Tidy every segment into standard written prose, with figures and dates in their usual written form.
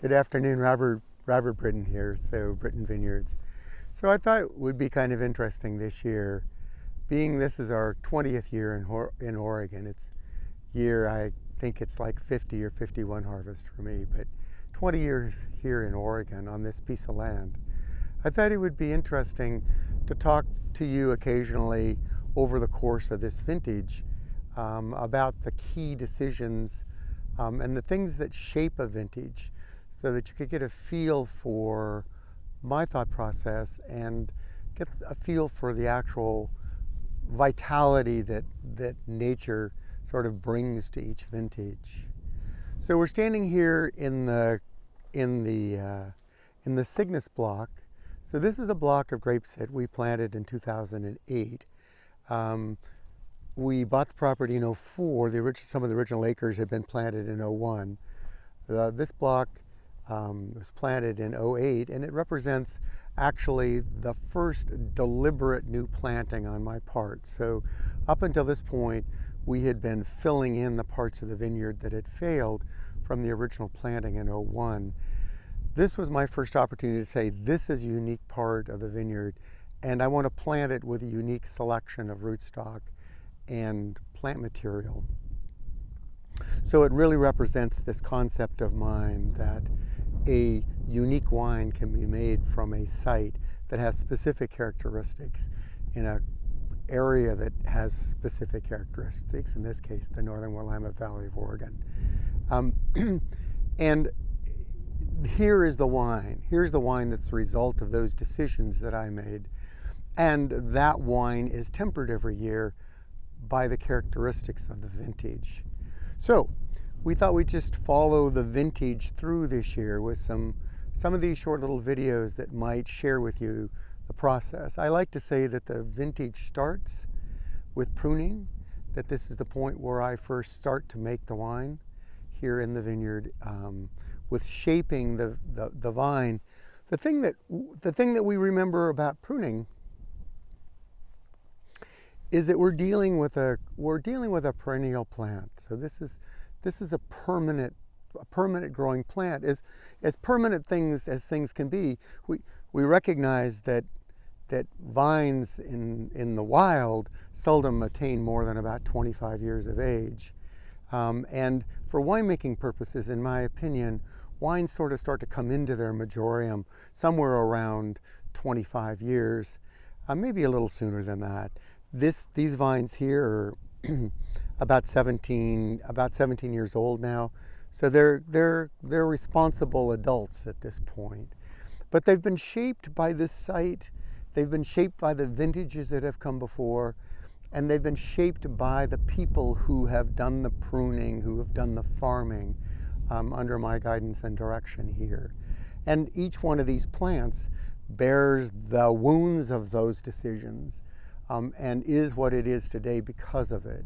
Good afternoon, Robert Brittan here, so Brittan Vineyards. So I thought it would be kind of interesting this year, being this is our 20th year in Oregon. It's year, I think it's like 50 or 51 harvest for me, but 20 years here in Oregon on this piece of land. I thought it would be interesting to talk to you occasionally over the course of this vintage about the key decisions and the things that shape a vintage, so that you could get a feel for my thought process and get a feel for the actual vitality that nature sort of brings to each vintage. So we're standing here in the Cygnus block. So this is a block of grapes that we planted in 2008. We bought the property in 2004. Some of the original acres had been planted in 2001. This block was planted in 2008, and it represents actually the first deliberate new planting on my part. So up until this point, we had been filling in the parts of the vineyard that had failed from the original planting in 2001. This was my first opportunity to say, this is a unique part of the vineyard, and I want to plant it with a unique selection of rootstock and plant material. So it really represents this concept of mine that a unique wine can be made from a site that has specific characteristics in an area that has specific characteristics, in this case, the northern Willamette Valley of Oregon. And here is the wine. Here's the wine that's the result of those decisions that I made. And that wine is tempered every year by the characteristics of the vintage. So we thought we'd just follow the vintage through this year with some of these short little videos that might share with you the process. I like to say that the vintage starts with pruning, that this is the point where I first start to make the wine here in the vineyard, with shaping the vine. The thing that we remember about pruning is that we're dealing with a perennial plant. So this is a permanent growing plant. As permanent things as things can be, we recognize that vines in the wild seldom attain more than about 25 years of age. And for winemaking purposes, in my opinion, wines sort of start to come into their majorium somewhere around 25 years, maybe a little sooner than that. These vines here are about 17 years old now, so they're responsible adults at this point. But they've been shaped by this site. They've been shaped by the vintages that have come before, and they've been shaped by the people who have done the pruning, who have done the farming under my guidance and direction here. And each one of these plants bears the wounds of those decisions, and is what it is today because of it.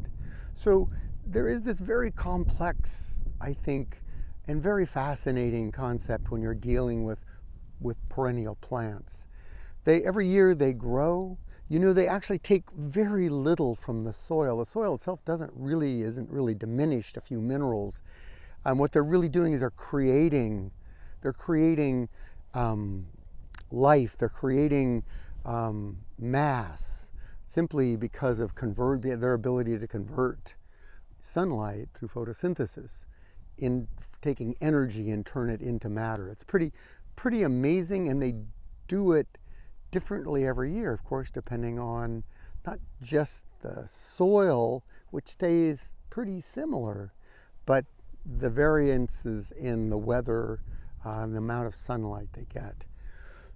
So there is this very complex, I think, and very fascinating concept when you're dealing with perennial plants. Every year they grow. They actually take very little from the soil. The soil itself isn't really diminished, a few minerals. What they're really doing is they're creating life. They're creating mass, simply because of their ability to convert sunlight through photosynthesis, in taking energy and turn it into matter. It's pretty amazing, and they do it differently every year, of course, depending on not just the soil, which stays pretty similar, but the variances in the weather and the amount of sunlight they get.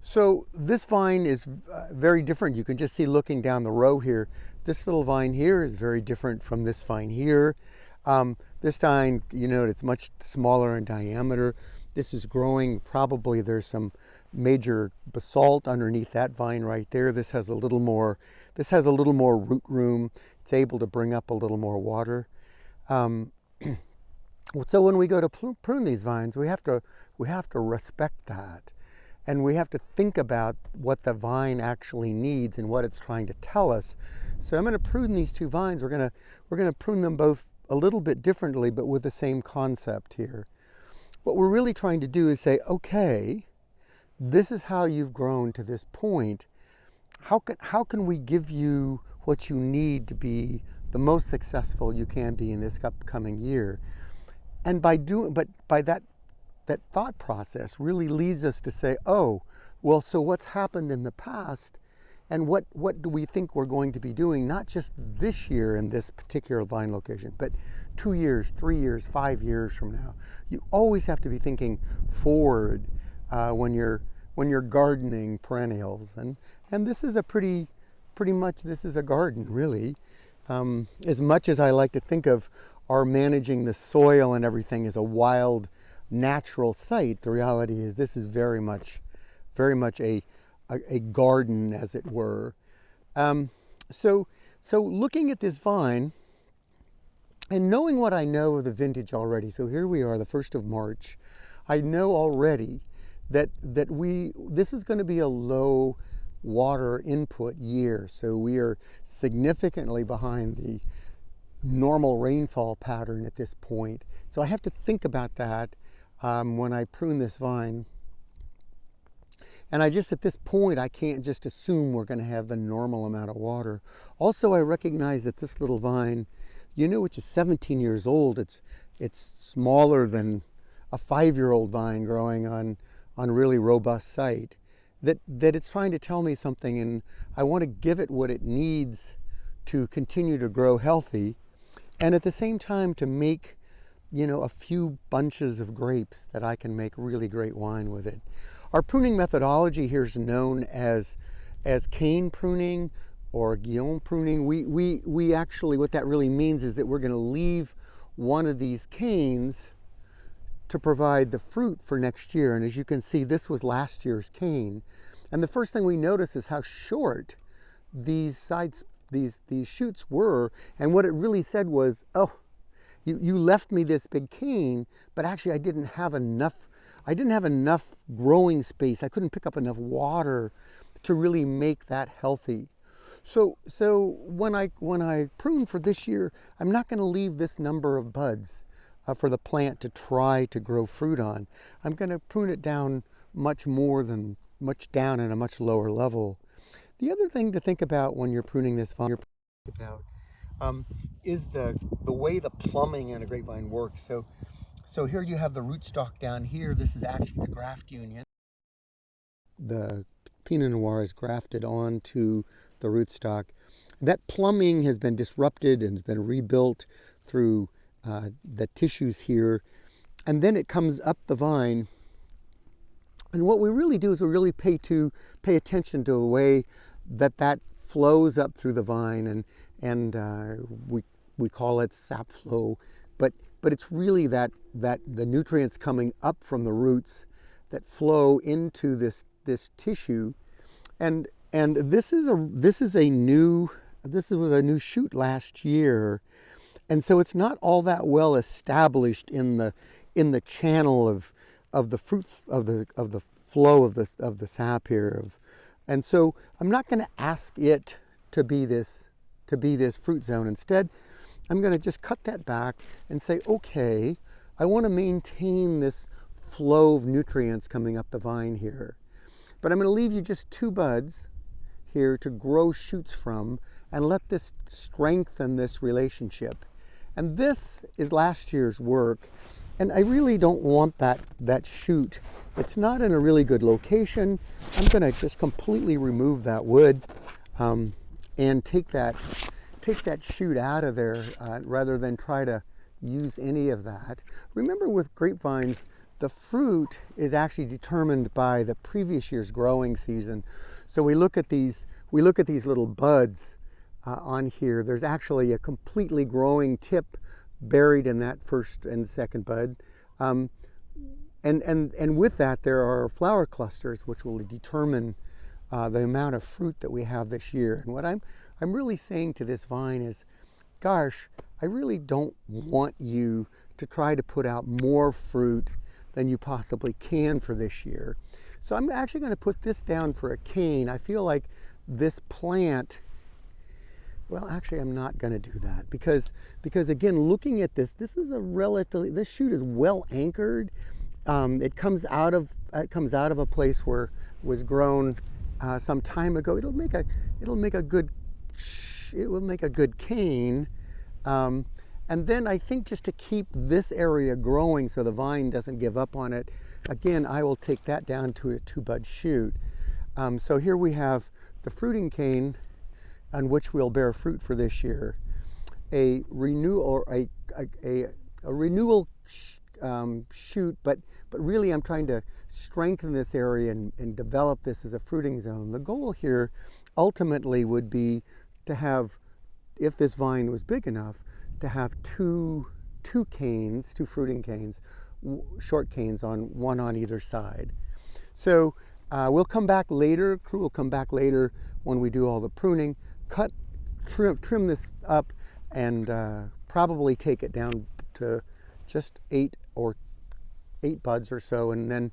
So this vine is very different. You can just see looking down the row here, this little vine here is very different from this vine here. This vine, it's much smaller in diameter. This is growing, probably there's some major basalt underneath that vine right there. This has a little more root room. It's able to bring up a little more water. So when we go to prune these vines, we have to respect that. And we have to think about what the vine actually needs and what it's trying to tell us. So I'm going to prune these two vines. We're going to prune them both a little bit differently, but with the same concept here. what we're really trying to do is say, okay, this is how you've grown to this point. How can we give you what you need to be the most successful you can be in this upcoming year? And by that thought process really leads us to say, oh, well, so what's happened in the past, and what do we think we're going to be doing, not just this year in this particular vine location, but 2 years, 3 years, 5 years from now. You always have to be thinking forward when you're gardening perennials, and this is a pretty much this is a garden, really. As much as I like to think of our managing the soil and everything as a wild, natural site, the reality is this is very much a garden, as it were. So looking at this vine and knowing what I know of the vintage already, so here we are, the 1st of March, I know already that this is going to be a low water input year. So we are significantly behind the normal rainfall pattern at this point. So I have to think about that when I prune this vine. And at this point, I can't just assume we're going to have the normal amount of water. Also, I recognize that this little vine, which is 17 years old, it's smaller than a 5-year-old vine growing on really robust site, that it's trying to tell me something, and I want to give it what it needs to continue to grow healthy, and at the same time to make, a few bunches of grapes that I can make really great wine with it. Our pruning methodology here is known as cane pruning or guillaume pruning. We actually, what that really means is that we're going to leave one of these canes to provide the fruit for next year. And as you can see, this was last year's cane. And the first thing we notice is how short these shoots were. And what it really said was, oh, you left me this big cane, but actually I didn't have enough growing space. I couldn't pick up enough water to really make that healthy. So when I prune for this year, I'm not going to leave this number of buds for the plant to try to grow fruit on. I'm going to prune it down much down at a much lower level. The other thing to think about when you're pruning this vine is the way the plumbing in a grapevine works. So here you have the rootstock down here. This is actually the graft union. The Pinot Noir is grafted onto the rootstock. That plumbing has been disrupted and has been rebuilt through the tissues here. And then it comes up the vine. And what we really do is we really pay attention to the way that flows up through the vine, and we call it sap flow. But it's really that the nutrients coming up from the roots that flow into this tissue, and this was a new shoot last year, and so it's not all that well established in the channel of the fruits of the flow of the sap here, and so I'm not going to ask it to be this fruit zone. Instead, I'm going to just cut that back and say, okay, I want to maintain this flow of nutrients coming up the vine here. But I'm going to leave you just 2 buds here to grow shoots from and let this strengthen this relationship. And this is last year's work. And I really don't want that shoot. It's not in a really good location. I'm going to just completely remove that wood and take that shoot out of there rather than try to use any of that. Remember, with grapevines, the fruit is actually determined by the previous year's growing season. So we look at these little buds on here. There's actually a completely growing tip buried in that first and second bud. And with that, there are flower clusters which will determine the amount of fruit that we have this year. And what I'm really saying to this vine is, gosh, I really don't want you to try to put out more fruit than you possibly can for this year. So I'm actually going to put this down for a cane. I feel like this plant, well, actually I'm not going to do that because again, looking at this shoot is well anchored, it comes out of a place where it was grown some time ago. It'll make a good cane. And then I think just to keep this area growing so the vine doesn't give up on it, again, I will take that down to a 2-bud shoot. So here we have the fruiting cane on which we'll bear fruit for this year. A renewal shoot, but really I'm trying to strengthen this area and develop this as a fruiting zone. The goal here ultimately would be to have, if this vine was big enough, to have two fruiting canes, short canes one on either side. So we'll come back later, crew will come back later when we do all the pruning, trim this up, and probably take it down to just 8 buds or so, and then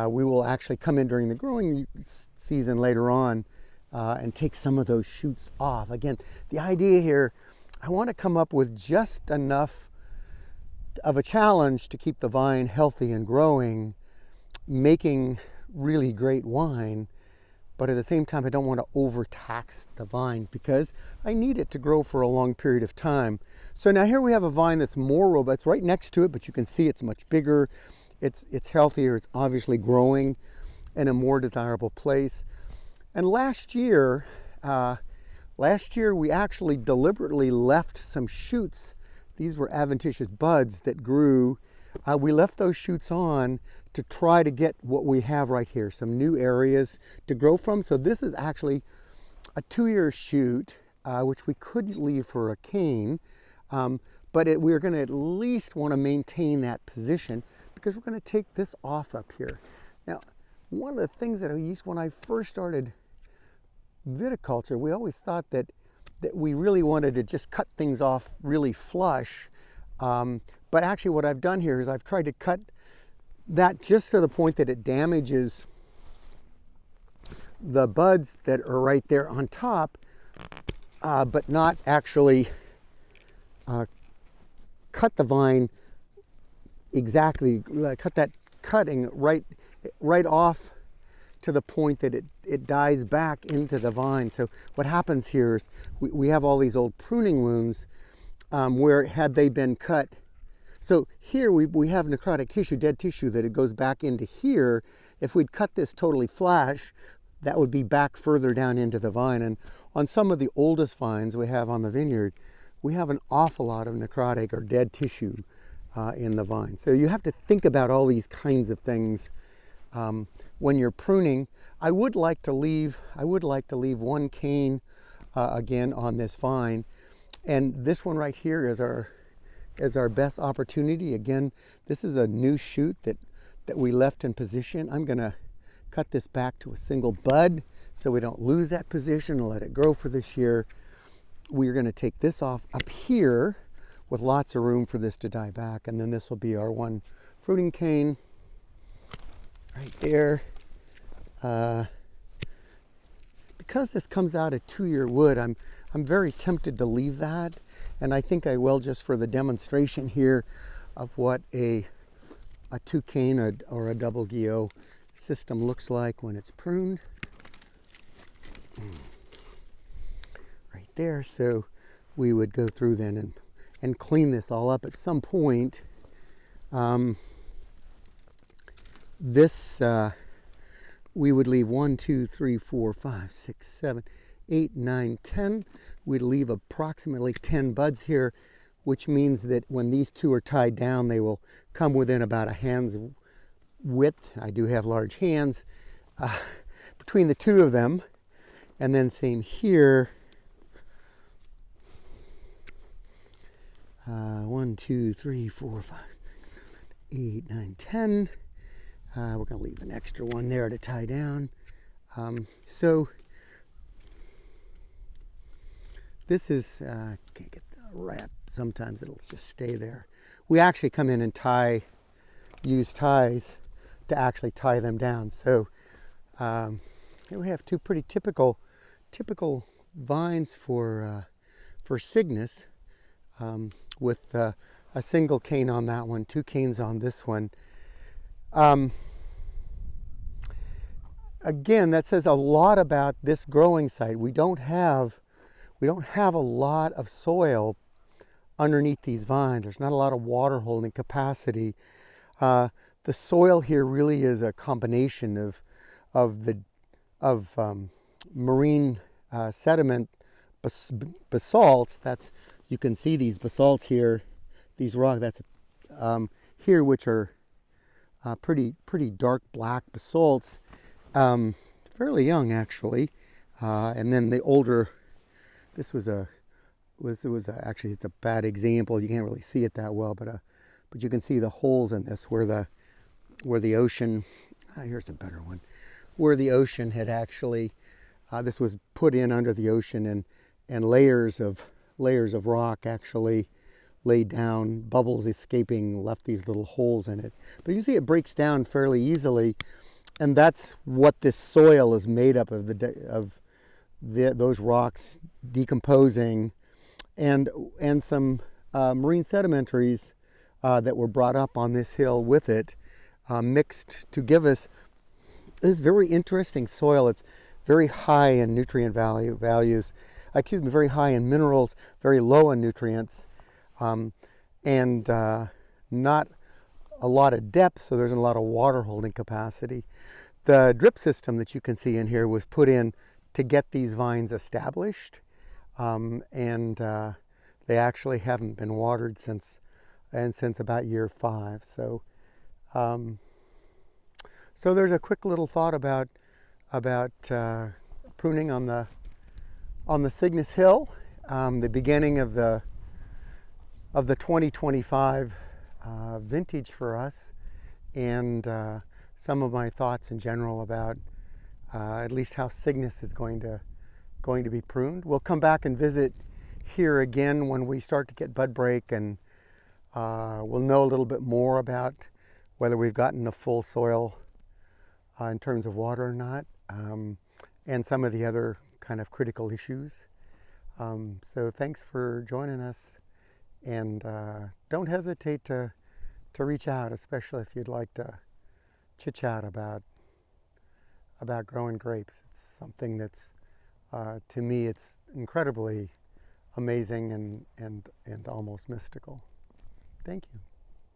we will actually come in during the growing season later on and take some of those shoots off. Again, the idea here, I want to come up with just enough of a challenge to keep the vine healthy and growing, making really great wine, but at the same time I don't want to overtax the vine because I need it to grow for a long period of time. So now here we have a vine that's more robust. It's right next to it, but you can see it's much bigger. It's healthier. It's obviously growing in a more desirable place. And last year we actually deliberately left some shoots. These were adventitious buds that grew. We left those shoots on to try to get what we have right here, some new areas to grow from. So this is actually a 2-year shoot, which we couldn't leave for a cane, but we're going to at least want to maintain that position because we're going to take this off up here. Now, one of the things that I used when I first started viticulture, we always thought that we really wanted to just cut things off really flush. But actually what I've done here is I've tried to cut that just to the point that it damages the buds that are right there on top, but not actually cut the vine exactly, cut that cutting right off to the point that it dies back into the vine. So what happens here is we have all these old pruning wounds where had they been cut. So here we have necrotic tissue, dead tissue, that it goes back into here. If we'd cut this totally flash, that would be back further down into the vine. And on some of the oldest vines we have on the vineyard, we have an awful lot of necrotic or dead tissue in the vine. So you have to think about all these kinds of things when you're pruning. I would like to leave 1 cane again on this vine, and this one right here is our best opportunity. Again, this is a new shoot that we left in position. I'm going to cut this back to a single bud so we don't lose that position and let it grow for this year. We're going to take this off up here with lots of room for this to die back, and then this will be our 1 fruiting cane right there. Because this comes out of 2-year wood, I'm very tempted to leave that, and I think I will just for the demonstration here of what a 2 cane or a double guillot system looks like when it's pruned. Right there. So we would go through then and clean this all up at some point. We would leave 1, 2, 3, 4, 5, 6, 7, 8, 9, 10. We'd leave approximately 10 buds here, which means that when these 2 are tied down, they will come within about a hand's width. I do have large hands between the 2 of them. And then same here. 1, 2, 3, 4, 5, 8, 9, 10. We're going to leave an extra one there to tie down. So this is, can't get the wrap. Sometimes it'll just stay there. We actually come in and use ties to actually tie them down. So here we have 2 pretty typical vines for Cygnus, with a single cane on that one, 2 canes on this one. Again, that says a lot about this growing site. We don't have a lot of soil underneath these vines. There's not a lot of water holding capacity. The soil here really is a combination of marine sediment basalts. That's, you can see these basalts here, these rocks. That's here, which are pretty dark black basalts, fairly young actually, and then the older. This was actually, it's a bad example. You can't really see it that well, but you can see the holes in this where the ocean. Here's a better one, where the ocean had actually. This was put in under the ocean, and layers of rock actually laid down. Bubbles escaping left these little holes in it. But you see it breaks down fairly easily, and that's what this soil is made up of. Those rocks decomposing, and some marine sedimentaries that were brought up on this hill with it, mixed to give us this very interesting soil. It's very high in nutrient values, very high in minerals, very low in nutrients, and not a lot of depth, so there's a lot of water holding capacity. The drip system that you can see in here was put in to get these vines established, and they actually haven't been watered since about year 5. So there's a quick little thought about pruning on the Cygnus Hill, the beginning of the 2025 vintage for us, and some of my thoughts in general about at least how Cygnus is going to be pruned. We'll come back and visit here again when we start to get bud break, and we'll know a little bit more about whether we've gotten the full soil in terms of water or not, and some of the other kind of critical issues. So thanks for joining us, and don't hesitate to reach out, especially if you'd like to chit-chat about growing grapes. It's something that's, to me, it's incredibly amazing and almost mystical. Thank you.